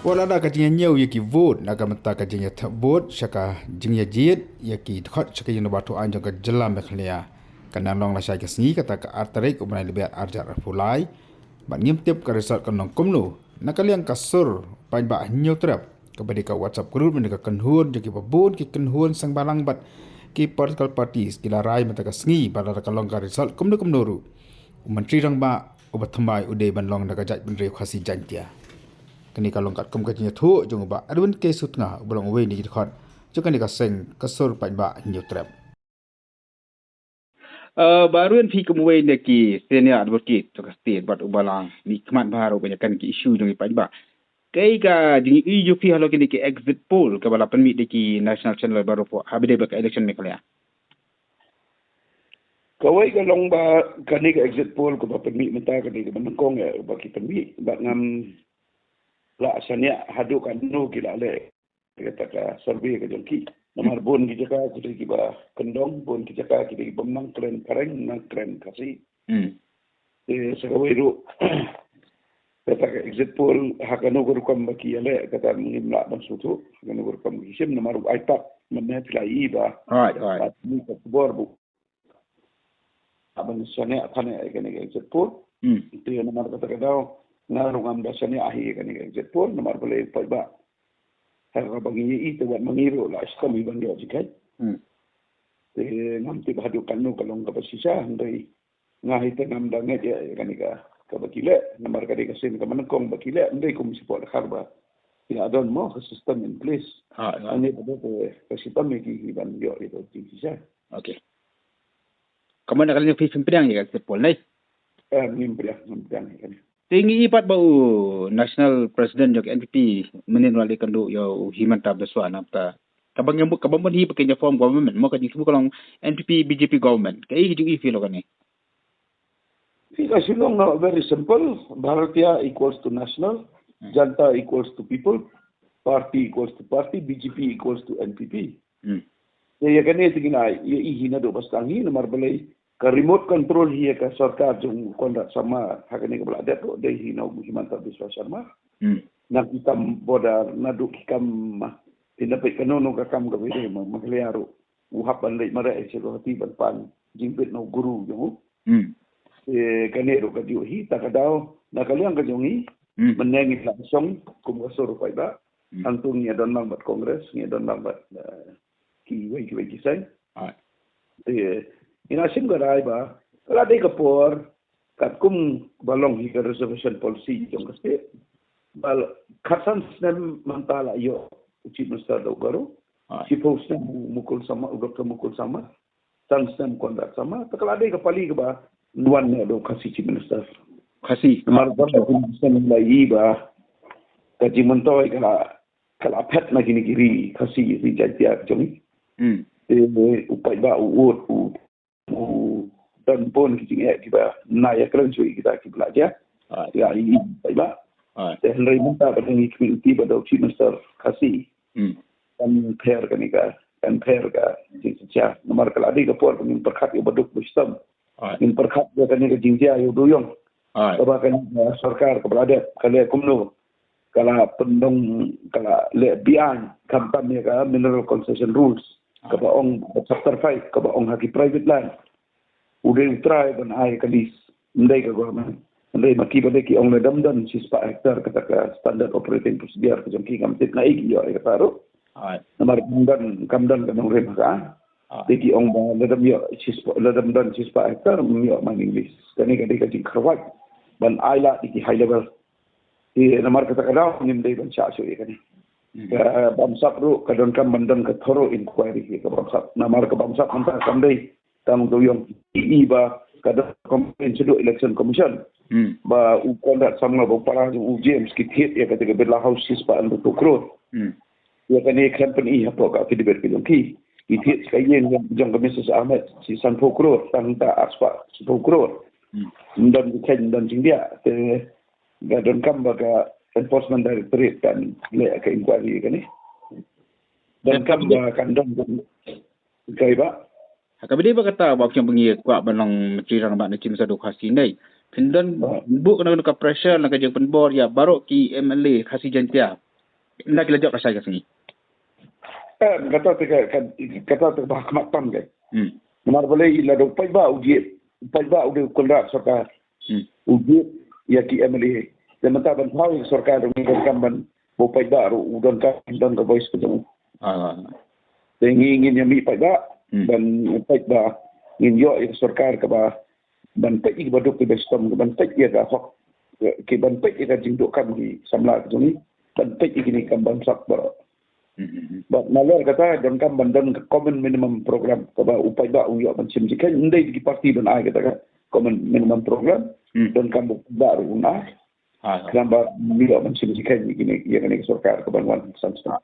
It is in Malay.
Wala da kajinya nyau yaki vote naga menta kajinya tak vote syaka jingya jit yaki khot syaka yin batu anjong ka jelam mekhlia kana long la syai kesni kata ka artarik umanai lebih arjar pulai ban ngimtip ka resort kanong kumnu nakaliang kasur pain ba nyau trap kepada ka WhatsApp group menega kenhun jaki babun ki kenhun sang balang bat ki political parties kila rai menta ka sngi pada ka long ka resort kumnu kumnuru menteri rang ba ubat thambai ude ban long naga jaj bendri khasi jantia kini kalau kat kum kajinya thu jong ba adun ke sutnga bolong we ni khot jokan ka seng kasur pain ba new trap baruan fi kumwe ne ki senior advocate to state but ubalang ni kmat baro banyak kan ki issue jong pain ba kai ka jing i ju fi halo kini ki exit poll ka bala penmi de ki national channel baru po habide ba election me kala kawai ka long ba kani ka exit poll ko ba penmi menta kani ka menengkong ya ba ki penmi ba ngam la sania hadu kan no kila le kata ka survey ka jongki nomor bon ki jaka ki ki ba kendong bon ki jaka ki ki bomang kren kareng na kren kasi sekawai ru kata ka exit poll hakano ko kam ba ki le kata ngimla ban sutu hakano ko kam ki sim nomor iPad manne plai ba right ni ka bor bu aban sania thane kani exit poll itu nomor kata ka daw ngarong am dasane ahi kani exit poll nomor boleh pa ba harga bagi itu buat mengiru lah sistem ibang dia jikai ngam ti hadu kanu kalong ka pasisa ndai ngahi te ngam danget ya kani ka bakile nomor kadi kasin ka manengkong bakile ndai ko misipol harba ya adon mo system in place ani pada ke sistem ki ibang dia itu sisa okay kamu nak kali fi pimpinan ya exit poll nai pimpinan kan tinggi ipat bau national president jok NPP menenwali kandu yo himanta beswa napta kabang yang kabang hi pakai form government mo kading subu kalong NPP BJP government kai ju i feel kan ni because you know very simple Bharatiya equals to national Janta equals to people party equals to party BJP equals to NPP ya kani tingina ya ihina do bastangi nomor balai ka remote control hiya ka sarkar jung kondak sama hakani ka belada to dei hina Himanta Biswa Sharma na kitam boda na du kikam tinapai kanono ka kam ka bide magliaro uhapan lei mara e selo hati ban pan jimpit no guru jung kanero ka dio hi ta ka daw na kaliang ka jungi menengi langsung kum kasur pai ba antung nya don lambat kongres nya don lambat ki wei kisai inasim garai ba kala de kapor kat kum balong hi ka reservation policy jong kaste bal khasan snem mantala yo chief minister do garo si post mukul sama dr mukul sama san snem kondak sama kala de kapali ba nuan ne do kasi chief minister kasi mar ba snem lai ba kaji mentoy kala pet na gini giri kasi ri jatia jong upai ba dan pun kita kita naya kerana kita belajar ya ini baiklah dan remunta pada community pada chief minister kasih dan pair kan ika dan pair ka jinsia nomor kalau ada kapur pun perkat yo baduk sistem in perkat dia kan ika jinsia yo duyong bahkan sarkar kepada kalau kumno kalau pendong kalau le bian kampanye ka mineral concession rules kabaong chapter 5 kabaong haki private land udah try dan ai kalis ndai ka government ndai maki bade ki ong ledam dan sispa hektar kata standard operating procedure ke jongki kamtit na igi yo ai karo nomor kamdan kan ong remaka deki ong ba ledam yo sispa ledam dan sispa hektar yo man english kani kadi ka jing kharwat ban ai la di high level di nomor kata kada ngim dai ban cha so ikani bamsak ru kadon kam bandan ka thoro inquiry ke bamsak namar ka bamsak manta kamdai tang doyong iba kada complaint sedu election commission ba ukonda samla ba para u James ki hit ya kata bela house sispa and to crore ya kani company hapo ka kidibet ki ki hit kayen jong Mrs Ahmed si san crore tang ta aspa 10 crore dan ken dan jindia te gadon kam ba ka enforcement directorate kan le ke inquiry kan ni dan kam ba kandang kai ba kabide ba kata ba kyang bengi kwa banong menteri rang ba na chim sa do khasi nei pindan bu kana ka pressure na ka jeng penbor ya barok ki MLA khasi jantia nak kila jawab saya sini. Kata bahakmatan ke. Benar boleh ila do pai ba uji udah kolrak sarkar. Uji ya ki MLA. Dan mata ban tahu sarkar dengan kamban bo pai ba udon ka voice ketemu. Ingin yang mi pai ba dan pai ba ingin yo sarkar ka ba ban pai ba do ke bestom ban pai ya da hok ke ban pai ka jingduk kam di samla ni ban pai ini kamban sak ba. Malar kata dan kan bandan common minimum program kaba upay ba uyo man simsikan hindi di parti don ay kata common minimum program dan kan baru na kan ba uyo man simsikan ini yang ini sarkar kabanwan samsta